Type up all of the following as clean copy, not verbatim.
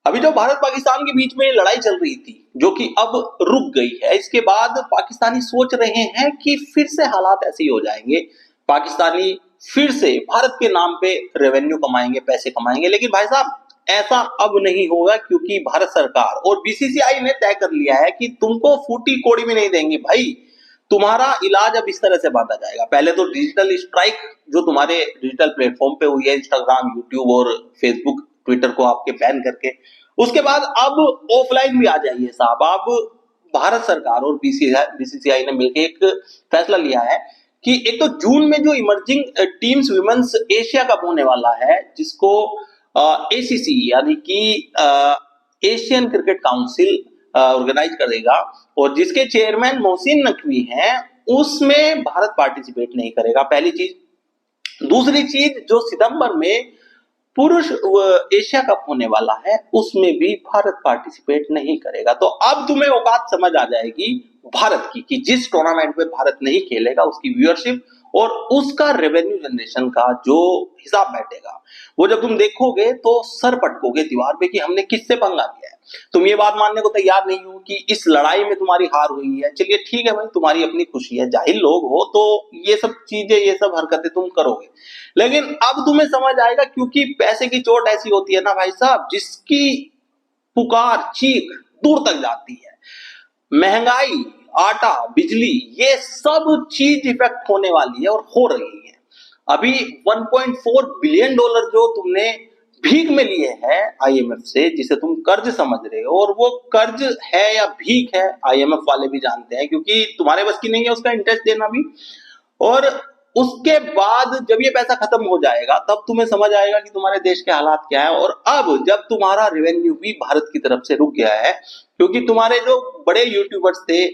अभी जो भारत पाकिस्तान के बीच में लड़ाई चल रही थी, जो कि अब रुक गई है, इसके बाद पाकिस्तानी सोच रहे हैं कि फिर से हालात ऐसे ही हो जाएंगे। पाकिस्तानी फिर से भारत के नाम पे रेवेन्यू कमाएंगे, पैसे कमाएंगे। लेकिन भाई साहब, ऐसा अब नहीं होगा, क्योंकि भारत सरकार और बीसीसीआई ने तय कर लिया है कि तुमको फूटी कोड़ी में नहीं देंगे भाई। तुम्हारा इलाज अब इस तरह से बांधा जाएगा। पहले तो डिजिटल स्ट्राइक जो तुम्हारे डिजिटल प्लेटफॉर्म पे हुई है, इंस्टाग्राम, यूट्यूब और फेसबुक, ट्विटर को आपके बैन करके, उसके बाद अब ऑफलाइन भी आ जाइए साहब। अब भारत सरकार और बीसीसीआई ने मिलकर एक फैसला लिया है कि एक तो जून में जो emerging teams women's Asia cup होने वाला है, जिसको एसीसी यानी कि एशियन क्रिकेट काउंसिल ऑर्गेनाइज करेगा और जिसके चेयरमैन मोहसिन नकवी हैं, उसमें भारत पार्टिसिपेट नहीं करेगा, पहली चीज। दूसरी चीज, जो सितंबर में पुरुष एशिया कप होने वाला है, उसमें भी भारत पार्टिसिपेट नहीं करेगा। तो अब तुम्हें औकात समझ आ जाएगी भारत की कि जिस टूर्नामेंट में भारत नहीं खेलेगा, उसकी व्यूअरशिप और उसका रेवेन्यू जनरेशन का जो हिसाब बैठेगा, वो जब तुम देखोगे तो सर पटकोगे दीवार पे कि हमने किससे पंगा लिया है। तुम ये बात मानने को तैयार नहीं हो कि इस लड़ाई में तुम्हारी हार हुई है। चलिए ठीक है भाई, तुम्हारी अपनी खुशी है, जाहिल लोग हो तो ये सब चीजें, ये सब हरकतें तुम करोगे। लेकिन अब तुम्हें समझ आएगा, क्योंकि पैसे की चोट ऐसी होती है ना भाई साहब, जिसकी पुकार, चीख दूर तक जाती है। महंगाई, आटा, बिजली, ये सब चीज इफेक्ट होने वाली है और हो रही है। अभी 1.4 बिलियन डॉलर जो तुमने भीख में लिए हैं आईएमएफ से, जिसे तुम कर्ज समझ रहे हो, और वो कर्ज है या भीख है आईएमएफ वाले भी जानते हैं, क्योंकि तुम्हारे बस की नहीं है उसका इंटरेस्ट देना भी। और उसके बाद जब ये पैसा खत्म हो जाएगा, तब तुम्हें समझ आएगा कि तुम्हारे देश के हालात क्या है। और अब जब तुम्हारा रेवेन्यू भी भारत की तरफ से रुक गया है, क्योंकि तुम्हारे जो बड़े यूट्यूबर्स थे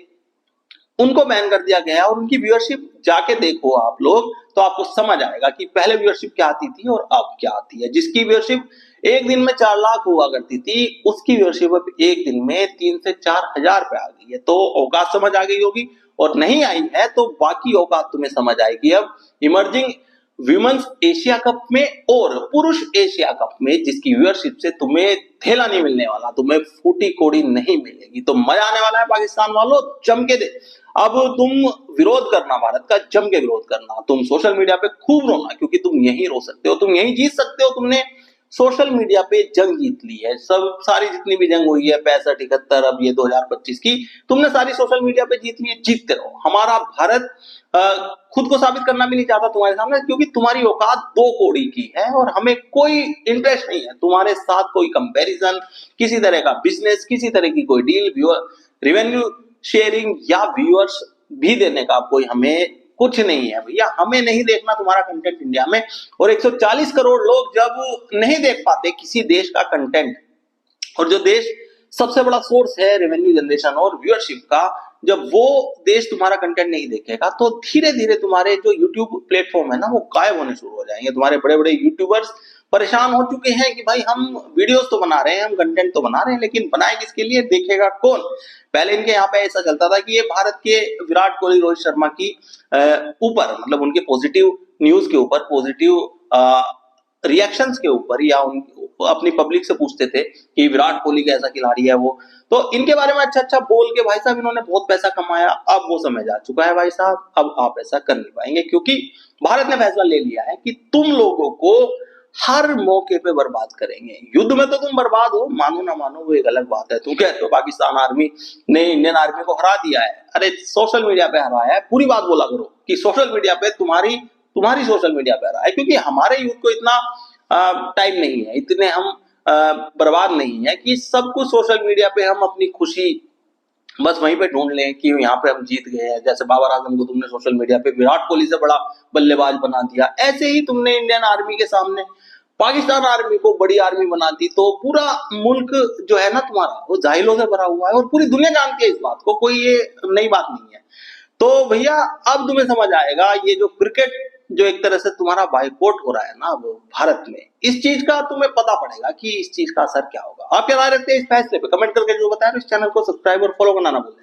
उनको बैन कर दिया गया, और उनकी व्यूअरशिप जाके देखो आप लोग, तो आपको समझ आएगा कि पहले व्यूअरशिप क्या आती थी और अब क्या आती है। जिसकी व्यूअरशिप एक दिन में 4 लाख हुआ करती थी, उसकी व्यूअरशिप अब एक दिन में 3 से 4 हजार पे आ गई है। तो औकात समझ आ गई होगी, और नहीं आई है तो बाकी औकात तुम्हें समझ आएगी अब इमर्जिंग विमेंस एशिया कप में और पुरुष एशिया कप में, जिसकी व्यूअरशिप से तुम्हें थैला नहीं मिलने वाला, तुम्हें फूटी कोड़ी नहीं मिलेगी। तो मजा आने वाला है पाकिस्तान वालों, जम के दे। अब तुम विरोध करना, भारत का जम के विरोध करना, तुम सोशल मीडिया पे खूब रोना, क्योंकि तुम यहीं रो सकते हो, तुम यहीं जीत सकते हो। तुमने सोशल मीडिया पे जंग जीत ली है, सब सारी जितनी भी जंग हुई है 65, 71, अब ये 2025 की, तुमने सारी सोशल मीडिया पे जीत ली है। जीतते रहो। हमारा भारत खुद को साबित करना भी नहीं चाहता तुम्हारे सामने, क्योंकि तुम्हारी औकात 2 कौड़ी की है और हमें कोई इंटरेस्ट नहीं है तुम्हारे साथ, कोई कंपैरिजन, किसी तरह का बिजनेस, किसी तरह की कोई डील, रेवेन्यू शेयरिंग या व्यूअर्स भी देने का कोई हमें कुछ नहीं है भैया। हमें नहीं देखना तुम्हारा कंटेंट इंडिया में। और 140 करोड़ लोग जब नहीं देख पाते किसी देश का कंटेंट, और जो देश सबसे बड़ा सोर्स है रेवेन्यू जनरेशन और व्यूअरशिप का, जब वो देश तुम्हारा कंटेंट नहीं देखेगा, तो धीरे धीरे तुम्हारे जो यूट्यूब प्लेटफॉर्म है ना, वो गायब होने शुरू हो जाएंगे। तुम्हारे बड़े बड़े यूट्यूबर्स परेशान हो चुके हैं कि भाई हम वीडियोस तो बना रहे हैं, हम कंटेंट तो बना रहे हैं, लेकिन बनाए किसके लिए, देखेगा कौन। पहले इनके यहाँ पे ऐसा चलता था कि ये भारत के विराट कोहली, रोहित शर्मा की ऊपर, मतलब उनके पॉजिटिव न्यूज के ऊपर, पॉजिटिव रिएक्शंस के ऊपर, या अपनी पब्लिक से पूछते थे कि विराट कोहली कैसा खिलाड़ी है वो, तो इनके बारे में अच्छा अच्छा बोल के भाई साहब इन्होंने बहुत पैसा कमाया। अब वो समय जा चुका है भाई साहब, अब आप ऐसा कर नहीं पाएंगे, क्योंकि भारत ने फैसला ले लिया है कि तुम लोगों को हर मौके पे बर्बाद करेंगे। युद्ध में तो तुम बर्बाद हो, मानो ना मानो वो एक अलग बात है। तुम कहते हो पाकिस्तान आर्मी ने इंडियन आर्मी को हरा दिया है, अरे सोशल मीडिया पे हराया है, पूरी बात बोला करो कि सोशल मीडिया पे तुम्हारी सोशल मीडिया पे हरा है, क्योंकि हमारे यूथ को इतना टाइम नहीं है, इतने हम बर्बाद नहीं है कि सब कुछ सोशल मीडिया पे हम अपनी खुशी बस वहीं पे ढूंढ लें कि यहाँ पे हम जीत गए हैं। जैसे बाबर आजम को तुमने सोशल मीडिया पे विराट कोहली से बड़ा बल्लेबाज बना दिया, ऐसे ही तुमने इंडियन आर्मी के सामने पाकिस्तान आर्मी को बड़ी आर्मी बना दी। तो पूरा मुल्क जो है ना तुम्हारा, वो जाहिलों से भरा हुआ है, और पूरी दुनिया जानती है इस बात को, कोई ये नई बात नहीं है। तो भैया अब तुम्हें समझ आएगा, ये जो क्रिकेट जो एक तरह से तुम्हारा बाइकआउट हो रहा है ना वो भारत में, इस चीज का तुम्हें पता पड़ेगा कि इस चीज का असर क्या होगा। आप क्या राय रखते हैं इस फैसले पे, कमेंट करके जो बताएं। इस चैनल को सब्सक्राइब और फॉलो करना ना भूलें।